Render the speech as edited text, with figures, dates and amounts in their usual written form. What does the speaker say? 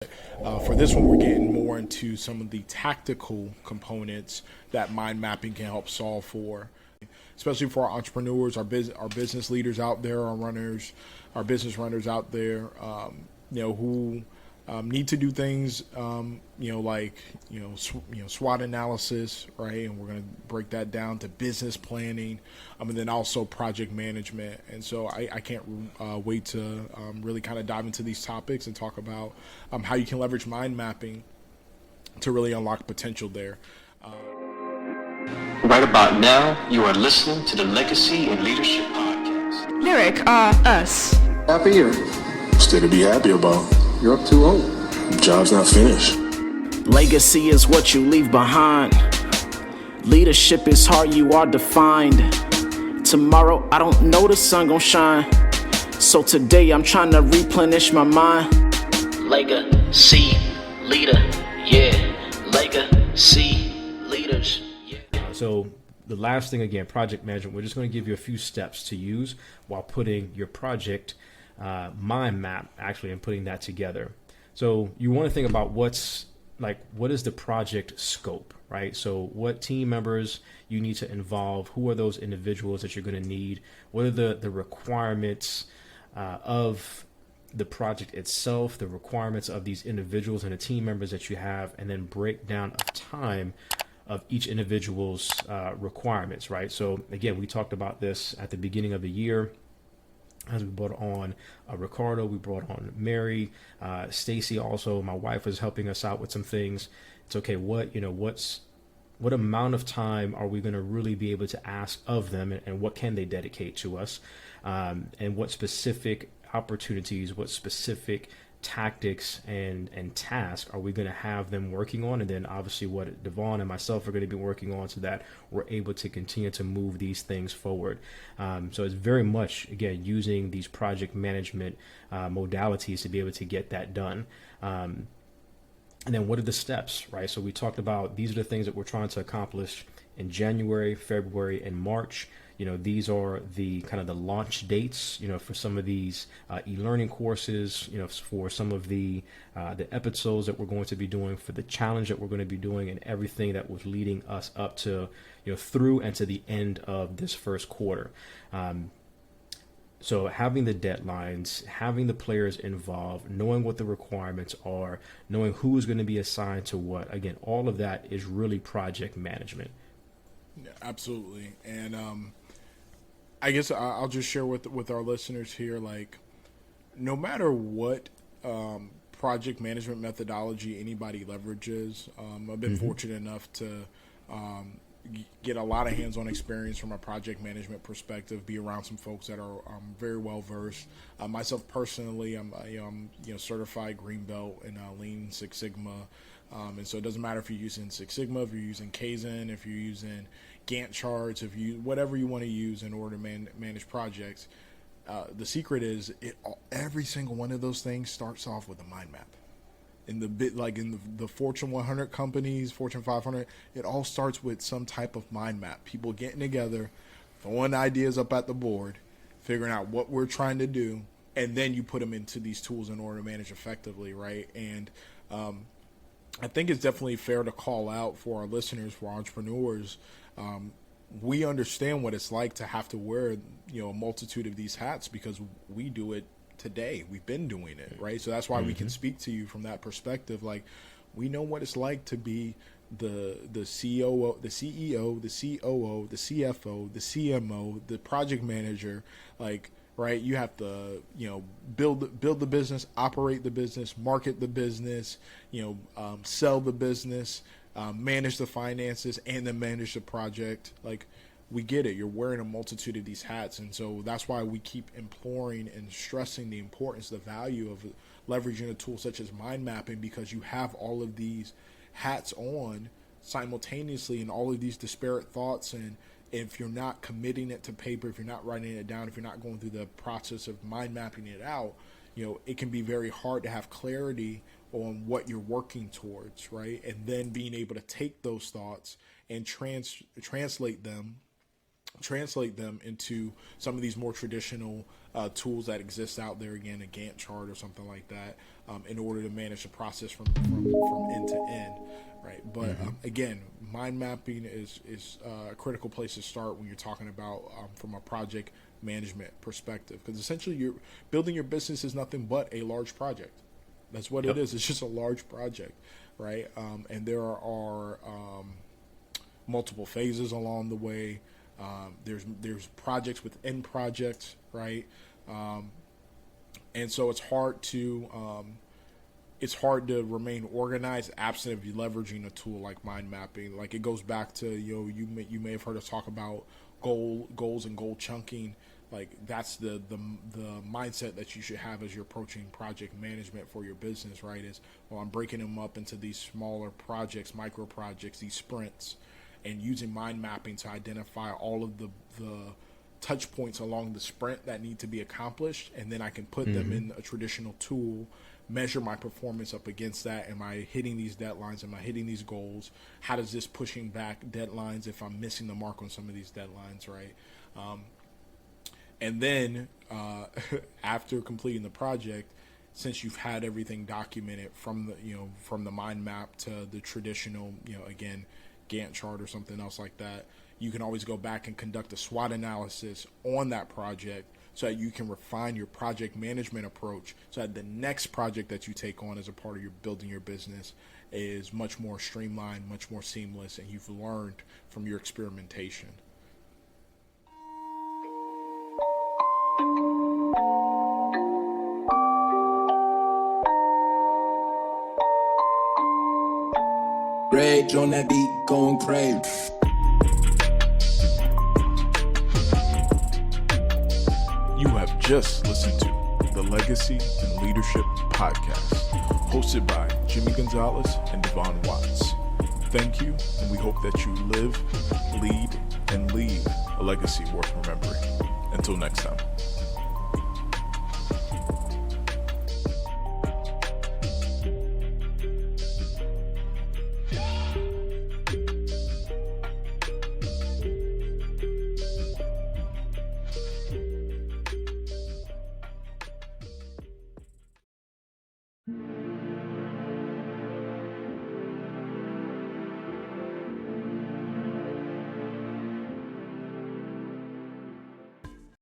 For this one, we're getting more into some of the tactical components that mind mapping can help solve for, especially for our entrepreneurs, our business leaders out there, our runners, our business runners out there, who need to do things, SWOT analysis, right? And we're going to break that down to business planning, and then also project management. And so I can't wait to really kind of dive into these topics and talk about how you can leverage mind mapping to really unlock potential there. Right about now, you are listening to the Legacy and Leadership Podcast. Lyric, us. Happy or Still to be happy about. you're up too old? Job's not finished. Legacy is what you leave behind. Leadership is how you are defined. Tomorrow, I don't know the sun gon' shine. So today, I'm trying to replenish my mind. Legacy, leader, yeah. Legacy, leaders, yeah. So the last thing, again, project management, we're just going to give you a few steps to use while putting your project mind map actually and putting that together. So you want to think about what is the project scope, right? So what team members you need to involve, who are those individuals that you're going to need, what are the requirements of the project itself, the requirements of these individuals and the team members that you have, and then break down a time of each individual's requirements, right? So again, we talked about this at the beginning of the year as we brought on Ricardo, we brought on Mary, Stacy also, my wife was helping us out with some things. It's okay, what amount of time are we going to really be able to ask of them, and what can they dedicate to us, and what specific opportunities, what specific tactics and tasks are we going to have them working on, and then obviously what Devon and myself are going to be working on, so that we're able to continue to move these things forward. So it's very much, again, using these project management modalities to be able to get that done. And then what are the steps, right? So we talked about these are the things that we're trying to accomplish in January, February, and March. These are the kind of the launch dates, for some of these e-learning courses, for some of the episodes that we're going to be doing, for the challenge that we're going to be doing, and everything that was leading us up to, through and to the end of this first quarter. So having the deadlines, having the players involved, knowing what the requirements are, knowing who is going to be assigned to what, again, all of that is really project management. Yeah, absolutely. And I guess I'll just share with our listeners here, like, no matter what project management methodology anybody leverages, I've been fortunate enough to get a lot of hands-on experience from a project management perspective, be around some folks that are very well versed. Myself personally, I'm certified green belt in Lean Six Sigma, and so it doesn't matter if you're using Six Sigma, if you're using Kaizen, if you're using Gantt charts, if you whatever you want to use in order to manage projects. The secret is every single one of those things starts off with a mind map. In the Fortune 100 companies, Fortune 500, it all starts with some type of mind map. People getting together, throwing ideas up at the board, figuring out what we're trying to do, and then you put them into these tools in order to manage effectively, right? And I think it's definitely fair to call out for our listeners, for entrepreneurs. We understand what it's like to have to wear, a multitude of these hats because we do it today. We've been doing it, right? So that's why we can speak to you from that perspective. Like, we know what it's like to be the CEO, the CEO, the COO, the CFO, the CMO, the project manager. Like, right? You have to, build the business, operate the business, market the business, sell the business, manage the finances, and then manage the project. Like, we get it. You're wearing a multitude of these hats. And so that's why we keep imploring and stressing the importance, the value of leveraging a tool such as mind mapping, because you have all of these hats on simultaneously and all of these disparate thoughts. And if you're not committing it to paper, if you're not writing it down, if you're not going through the process of mind mapping it out, it can be very hard to have clarity on what you're working towards, right? And then being able to take those thoughts and translate them translate them into some of these more traditional tools that exist out there, again, a Gantt chart or something like that, in order to manage the process from end to end, right? But again, mind mapping is a critical place to start when you're talking about from a project management perspective, because essentially you're building your business is nothing but a large project. That's what it is. It's just a large project, right? And there are multiple phases along the way. There's projects within projects, right? And so it's hard to remain organized absent of you leveraging a tool like mind mapping. Like, it goes back to, you may have heard us talk about goals and goal chunking. Like, that's the mindset that you should have as you're approaching project management for your business, right? Is, well, I'm breaking them up into these smaller projects, micro projects, these sprints, and using mind mapping to identify all of the touch points along the sprint that need to be accomplished, and then I can put them in a traditional tool, measure my performance up against that. Am I hitting these deadlines? Am I hitting these goals? How does this pushing back deadlines if I'm missing the mark on some of these deadlines, right? And then after completing the project, since you've had everything documented from the mind map to the traditional, again, Gantt chart or something else like that, you can always go back and conduct a SWOT analysis on that project so that you can refine your project management approach, so that the next project that you take on as a part of your building your business is much more streamlined, much more seamless, and you've learned from your experimentation. Rage on that beat, going crazy. You have just listened to the Legacy and Leadership Podcast, hosted by Jimmy Gonzalez and Devon Watts. Thank you, and we hope that you live, lead, and leave a legacy worth remembering. Until next time.